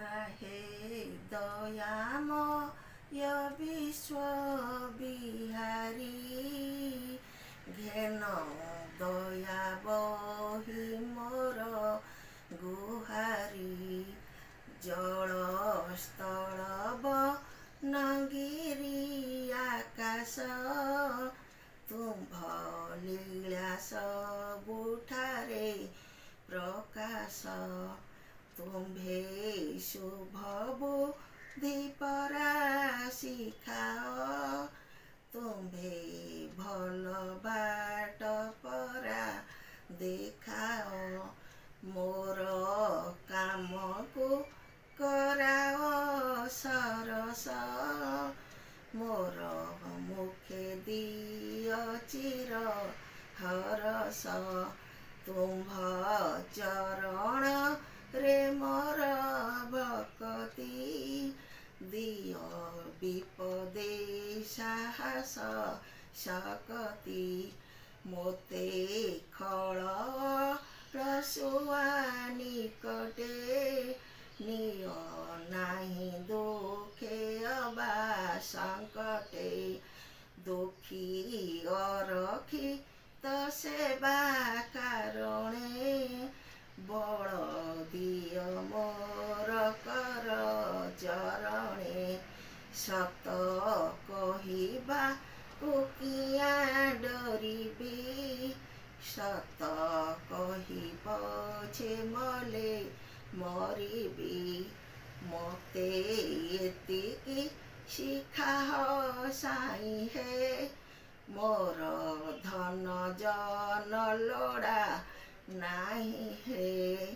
आहे दयामय विश्वविहारी घेन दया बही मोर गुहारी जल स्थल बनगिरी आकाश तुम्भ लीला सबुठारे प्रकाश तुम्भे शुभ बुद्धि परा शिखाओ तुम्भे भल बाट परा देखाओ मोर काम को कराओ सरस मोर मुखे दियो चिर हरस तुम्भ चरण रे मोर भक्ति दियो विपदे साहस शक्ति मोते खल रसुआ निकटे निय नाही दुखे अबा संकटे दुखी अरखी तो सेवा कारणे बल दिय मोर कर चरणे सत कहिबा किया डरिबी सत कहि पछे मले मरिबी मते एतिकी शिखाओ साई हे मोर धन जन लोड़ा नाही हे।